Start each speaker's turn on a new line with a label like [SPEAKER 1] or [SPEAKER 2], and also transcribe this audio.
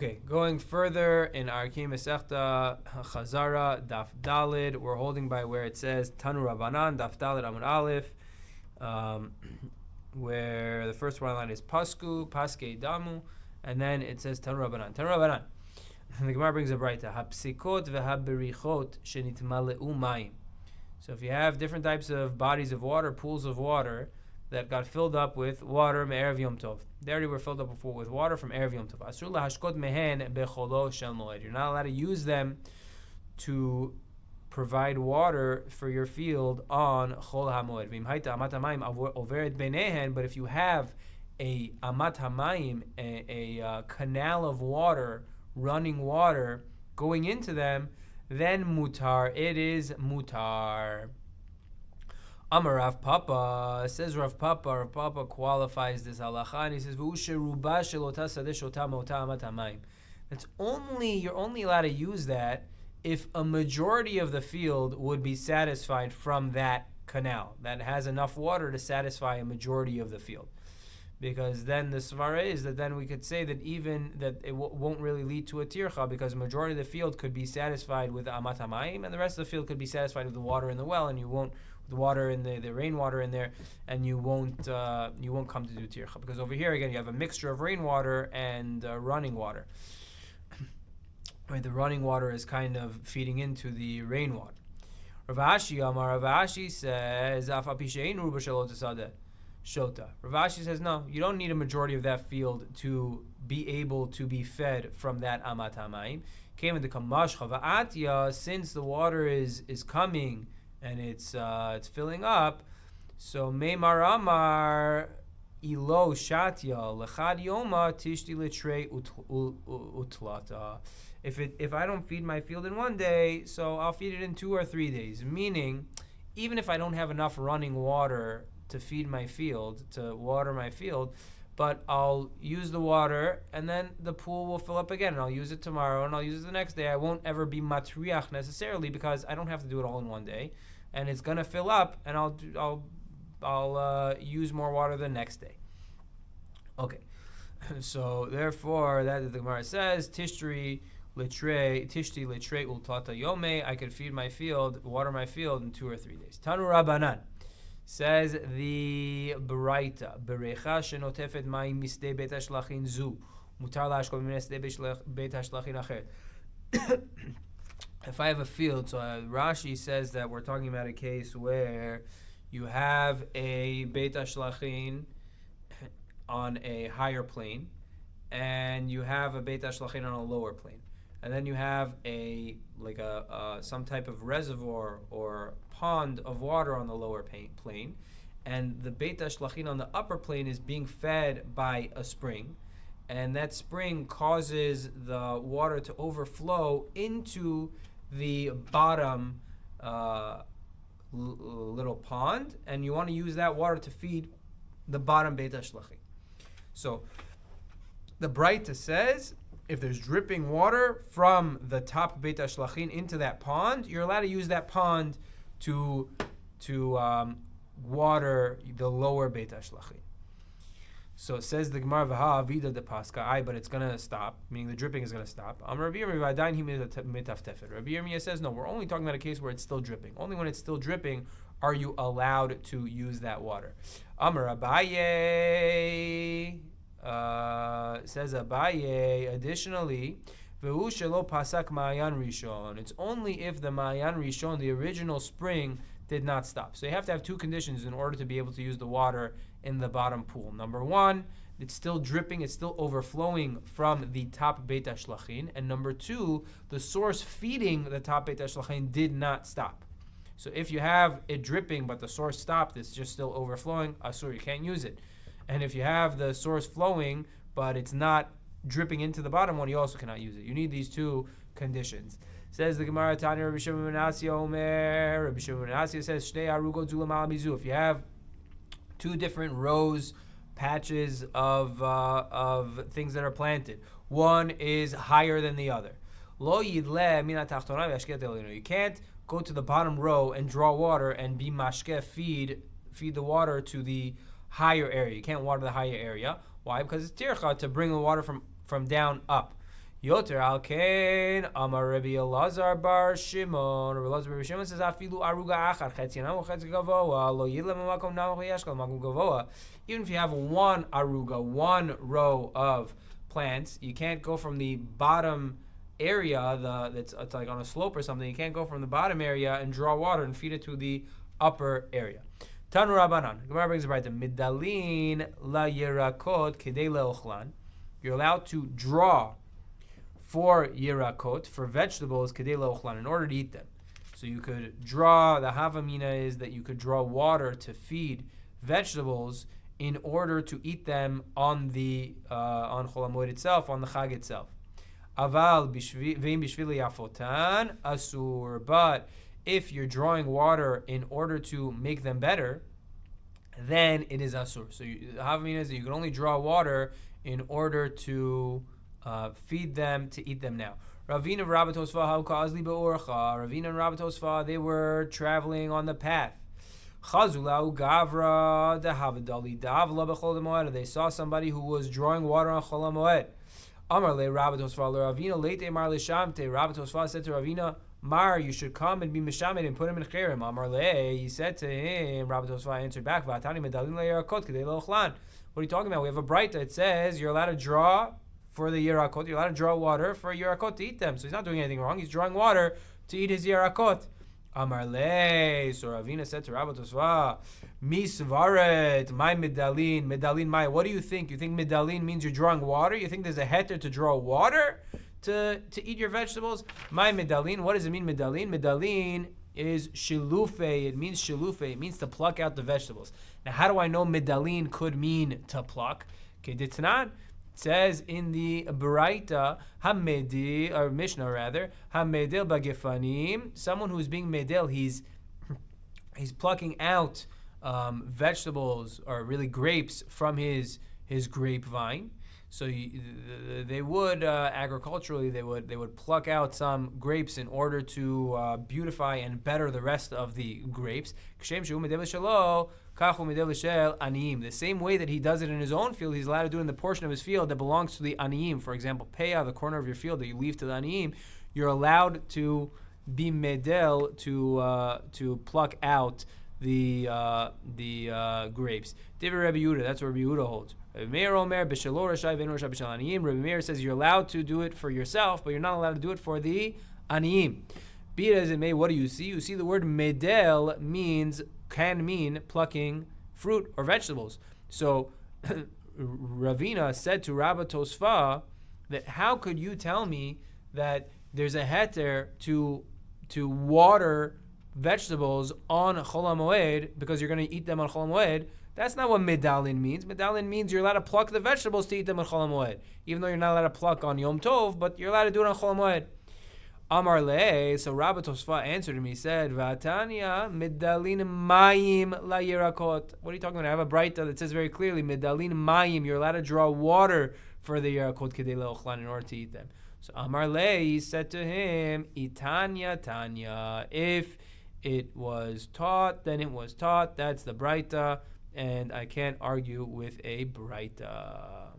[SPEAKER 1] Okay, going further in Arki Masechta Chazara Daf Dalid, we're holding by where it says Tanu Rabbanan Daf Dalid Amud Alef, where the first one line is Pasku Paske Damu, and then it says Tanu Rabbanan. Tanu Rabbanan. And the Gemara brings a braita Hapsikot vehaberichot shenitmaleu mayim. So if you have different types of bodies of water, pools of water that got filled up with water me'erev Yom Tov. They already were filled up before with water from erev Yom Tov. Asur lahashkot mehen becholo shel moed. You're not allowed to use them to provide water for your field on chol hamoed. V'im hayta amat hamayim overet beinehen. But if you have a amat hamayim, a canal of water, running water going into them, then mutar. It is mutar. Amar Rav Papa, says Rav Papa qualifies this halacha, and he says, that's you're only allowed to use that if a majority of the field would be satisfied from that canal, that has enough water to satisfy a majority of the field. Because then the svara is that then we could say that even that it won't really lead to a tircha, because the majority of the field could be satisfied with amat hamayim, and the rest of the field could be satisfied with the water in the well, and you won't the water in the rainwater in there, and you won't come to do tircha, because over here again you have a mixture of rainwater and running water. Right, the running water is kind of feeding into the rainwater. Rav Ashi says Shota. Rav Ashi says, no, you don't need a majority of that field to be able to be fed from that amat hamayim. Came into kamashcha va'atya, since the water is coming and it's filling up. So meimar amar ilo shatya lechad yoma tishti litrei utlata. If I don't feed my field in one day, so I'll feed it in 2 or 3 days. Meaning, even if I don't have enough running water to feed my field, to water my field, but I'll use the water and then the pool will fill up again, and I'll use it tomorrow and I'll use it the next day. I won't ever be matriach necessarily, because I don't have to do it all in one day, and it's gonna fill up, and I'll use more water the next day. Okay, so therefore that the Gemara says tishti litrei ultata yome. I could feed my field, water my field in 2 or 3 days. Tanu Rabbanan. Says the Baraita, Berecha shenotefet mayim misdei beit hashlachin zu, mutar lashkol misdei beit hashlachin acher. If I have a field, so Rashi says that we're talking about a case where you have a beit hashlachin on a higher plane, and you have a beit hashlachin on a lower plane, and then you have some type of reservoir or pond of water on the lower plane, and the beit hashlachin on the upper plane is being fed by a spring, and that spring causes the water to overflow into the bottom little pond, and you want to use that water to feed the bottom beit hashlachin. So the Braita says, if there's dripping water from the top beit hashlachin into that pond, you're allowed to use that pond to water the lower beit hashlachin. So it says the Gemara v'ha avida de paska, but it's gonna stop, meaning the dripping is gonna stop. Rabbi Yirmiyah says, no, we're only talking about a case where it's still dripping. Only when it's still dripping are you allowed to use that water. Amar Abaye says Abaye. Additionally, v'hu shelo pasak ma'ayan rishon. It's only if the ma'ayan rishon, the original spring, did not stop. So you have to have 2 conditions in order to be able to use the water in the bottom pool. Number 1, it's still dripping, it's still overflowing from the top beit hashlachin. And number 2, the source feeding the top beit hashlachin did not stop. So if you have it dripping but the source stopped, it's just still overflowing, asur, you can't use it. And if you have the source flowing but it's not dripping into the bottom one, you also cannot use it. You need these 2 conditions. Says the Gemara, Tanya Rabbi Shimon ben Asya Omer. Rabbi Shimon ben Asya says, Shnei arugot zulam al mizu. If you have 2 different rows, patches of things that are planted, one is higher than the other. Lo yidle mina tachtona v'ashket elino. You can't go to the bottom row and draw water and be mashke, feed the water to the higher area. You can't water the higher area. Why? Because it's tircha to bring the water from down up. Yoter al kain amar Rabbi Elazar bar Shimon. Rabbi Elazar bar Shimon says afilu aruga achar chetzianam chetz gavoa lo yidlem makom nam yashkal makom gavoa. Even if you have one aruga, one row of plants, you can't go from the bottom area, it's like on a slope or something. You can't go from the bottom area and draw water and feed it to the upper area. Tanu Rabbanan. Gemara brings it right to Midalin la yerakot kedei leochlan. You're allowed to draw for yerakot, for vegetables, kedei leochlan, in order to eat them. So you could draw, the havamina is that you could draw water to feed vegetables in order to eat them on the on Chol HaMoed itself, on the Chag itself. Aval ve'im bishvili yafotan asur. But if you're drawing water in order to make them better, then it is asur. So the havamina is that you can only draw water in order to feed them, to eat them now. Ravina and Rabbi Tosfa, Ravina and Rabbi Tosfa, they were traveling on the path. Chazulau Gavra Dahavadali Davla Bechol Moed. They saw somebody who was drawing water on Chol Moed. Amar le Rabbi Tosfa le Ravina late Mar le Shamte. Rabbi Tosfa said to Ravina, Mar, you should come and be mishamed and put him in cherim. Amar le, he said to him, Rabbi Tosfa answered back, Vatani medalin le yarakot kedei lochlan. What are you talking about? We have a brighta. It says you're allowed to draw for the yarakot. You're allowed to draw water for yarakot to eat them. So he's not doing anything wrong. He's drawing water to eat his yarakot. Amar le, so Ravina said to Rabbi Tosfa, Misvaret, my medalin, medalin my. What do you think? You think medalin means you're drawing water? You think there's a heter to draw water to eat your vegetables? My medalin, what does it mean medalin? Medalin is shilufe, it means shilufe, it means to pluck out the vegetables. Now how do I know medalin could mean to pluck? Keditnan. It says in the Baraita, Hamedi, or Mishnah rather, Hamedel bagefanim, someone who's being medel, he's plucking out vegetables, or really grapes, from his grapevine. So they would agriculturally they would pluck out some grapes in order to beautify and better the rest of the grapes. The same way that he does it in his own field, he's allowed to do it in the portion of his field that belongs to the aniyim. For example, peah, the corner of your field that you leave to the aniyim, you're allowed to be medel to pluck out the grapes. Divrei Rabbi Yehuda, that's what Rabbi Yehuda holds. Rabbi Meir says you're allowed to do it for yourself, but you're not allowed to do it for the aniyim. Be it as it may, what do you see? You see the word medel can mean plucking fruit or vegetables. So Ravina said to Rabbi Tosfa that how could you tell me that there's a heter to water vegetables on Chol HaMoed because you're going to eat them on Chol HaMoed? That's not what medalin means. Medalin means you're allowed to pluck the vegetables to eat them on Chol HaMoed, even though you're not allowed to pluck on Yom Tov, but you're allowed to do it on Chol HaMoed. Amar le, so Rabbi Tosfa answered him. He said, "Vatanya medalin mayim la yerakot." What are you talking about? I have a brighta that says very clearly, medalin mayim. You're allowed to draw water for the yerakot kedei leochlan in order to eat them. So Amar le, he said to him, "Itanya tanya." If it was taught, then it was taught. That's the brighta, and I can't argue with a brighta.